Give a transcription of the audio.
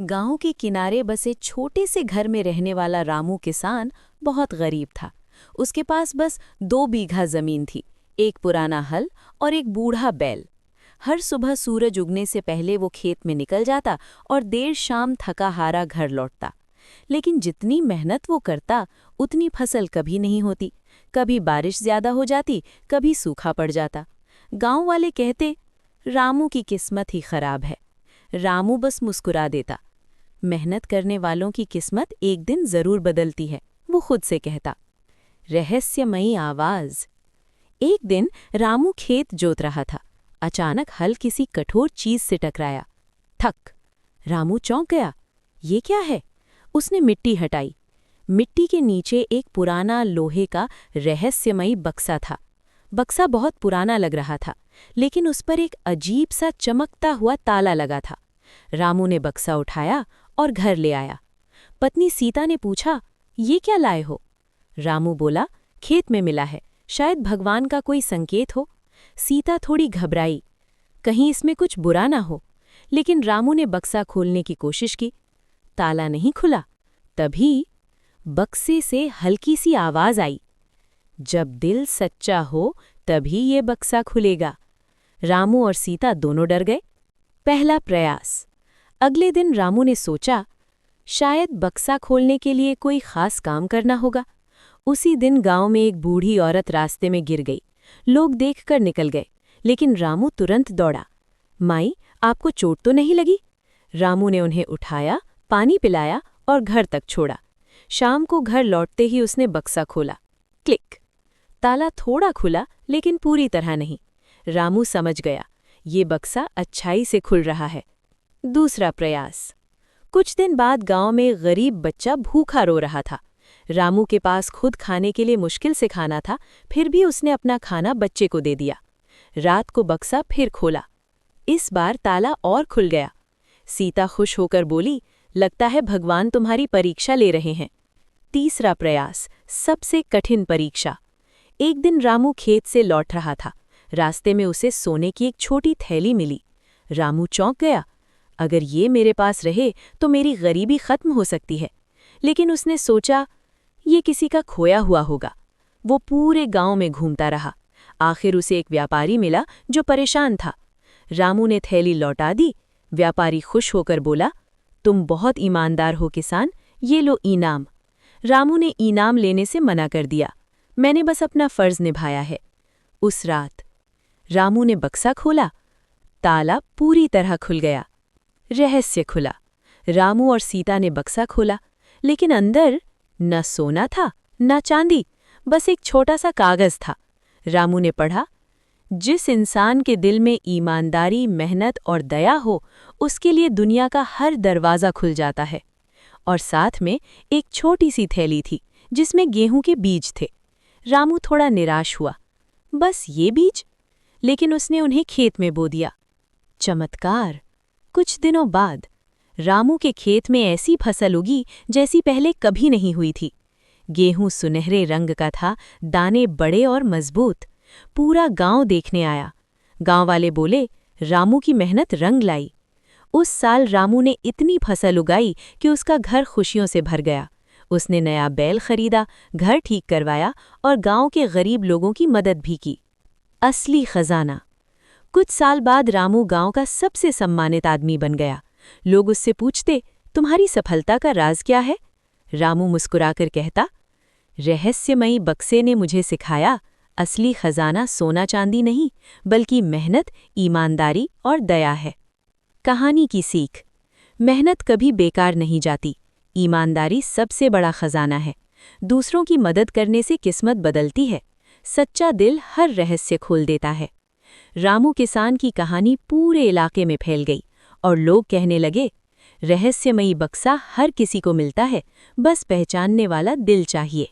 गांव के किनारे बसे छोटे से घर में रहने वाला रामू किसान बहुत गरीब था। उसके पास बस 2 बीघा जमीन थी, एक पुराना हल और एक बूढ़ा बैल। हर सुबह सूरज उगने से पहले वो खेत में निकल जाता और देर शाम थका हारा घर लौटता। लेकिन जितनी मेहनत वो करता उतनी फसल कभी नहीं होती। कभी बारिश ज्यादा हो जाती, कभी सूखा पड़ जाता। गांव वाले कहते, रामू की किस्मत ही खराब है। रामू बस मुस्कुरा देता। मेहनत करने वालों की किस्मत एक दिन जरूर बदलती है, वो खुद से कहता। रहस्यमयी आवाज। एक दिन रामू खेत जोत रहा था। अचानक हल किसी कठोर चीज से टकराया। ठक! रामू चौंक गया। ये क्या है? उसने मिट्टी हटाई। मिट्टी के नीचे एक पुराना लोहे का रहस्यमयी बक्सा था। बक्सा बहुत पुराना लग रहा था, लेकिन उस पर एक अजीब सा चमकता हुआ ताला लगा था। रामू ने बक्सा उठाया और घर ले आया। पत्नी सीता ने पूछा, ये क्या लाए हो? रामू बोला, खेत में मिला है, शायद भगवान का कोई संकेत हो। सीता थोड़ी घबराई, कहीं इसमें कुछ बुरा ना हो। लेकिन रामू ने बक्सा खोलने की कोशिश की। ताला नहीं खुला। तभी बक्से से हल्की सी आवाज आई, जब दिल सच्चा हो तभी ये बक्सा खुलेगा। रामू और सीता दोनों डर गए। पहला प्रयास। अगले दिन रामू ने सोचा, शायद बक्सा खोलने के लिए कोई खास काम करना होगा। उसी दिन गांव में एक बूढ़ी औरत रास्ते में गिर गई। लोग देखकर निकल गए, लेकिन रामू तुरंत दौड़ा। माई, आपको चोट तो नहीं लगी? रामू ने उन्हें उठाया, पानी पिलाया और घर तक छोड़ा। शाम को घर लौटते ही उसने बक्सा खोला। क्लिक! ताला थोड़ा खुला, लेकिन पूरी तरह नहीं। रामू समझ गया, ये बक्सा अच्छाई से खुल रहा है। दूसरा प्रयास। कुछ दिन बाद गांव में गरीब बच्चा भूखा रो रहा था। रामू के पास खुद खाने के लिए मुश्किल से खाना था, फिर भी उसने अपना खाना बच्चे को दे दिया। रात को बक्सा फिर खोला। इस बार ताला और खुल गया। सीता खुश होकर बोली, लगता है भगवान तुम्हारी परीक्षा ले रहे हैं। तीसरा प्रयास, सबसे कठिन परीक्षा। एक दिन रामू खेत से लौट रहा था। रास्ते में उसे सोने की एक छोटी थैली मिली। रामू चौंक गया। अगर ये मेरे पास रहे तो मेरी गरीबी खत्म हो सकती है। लेकिन उसने सोचा, ये किसी का खोया हुआ होगा। वो पूरे गांव में घूमता रहा। आखिर उसे एक व्यापारी मिला जो परेशान था। रामू ने थैली लौटा दी। व्यापारी खुश होकर बोला, तुम बहुत ईमानदार हो किसान, ये लो इनाम। रामू ने इनाम लेने से मना कर दिया, मैंने बस अपना फर्ज निभाया है। उस रात रामू ने बक्सा खोला। ताला पूरी तरह खुल गया। रहस्य खुला। रामू और सीता ने बक्सा खोला, लेकिन अंदर न सोना था न चांदी, बस एक छोटा सा कागज था। रामू ने पढ़ा, जिस इंसान के दिल में ईमानदारी, मेहनत और दया हो, उसके लिए दुनिया का हर दरवाज़ा खुल जाता है। और साथ में एक छोटी सी थैली थी जिसमें गेहूं के बीज थे। रामू थोड़ा निराश हुआ, बस ये बीज? लेकिन उसने उन्हें खेत में बो दिया। चमत्कार! कुछ दिनों बाद रामू के खेत में ऐसी फसल उगी जैसी पहले कभी नहीं हुई थी। गेहूं सुनहरे रंग का था, दाने बड़े और मजबूत। पूरा गांव देखने आया। गांव वाले बोले, रामू की मेहनत रंग लाई। उस साल रामू ने इतनी फसल उगाई कि उसका घर खुशियों से भर गया। उसने नया बैल खरीदा, घर ठीक करवाया और गांव के गरीब लोगों की मदद भी की। असली खजाना। कुछ साल बाद रामू गांव का सबसे सम्मानित आदमी बन गया। लोग उससे पूछते, तुम्हारी सफलता का राज क्या है? रामू मुस्कुराकर कहता, रहस्यमयी बक्से ने मुझे सिखाया, असली खजाना सोना चांदी नहीं, बल्कि मेहनत, ईमानदारी और दया है। कहानी की सीख। मेहनत कभी बेकार नहीं जाती। ईमानदारी सबसे बड़ा खजाना है। दूसरों की मदद करने से किस्मत बदलती है। सच्चा दिल हर रहस्य खोल देता है। रामू किसान की कहानी पूरे इलाके में फैल गई और लोग कहने लगे, रहस्यमयी बक्सा हर किसी को मिलता है, बस पहचानने वाला दिल चाहिए।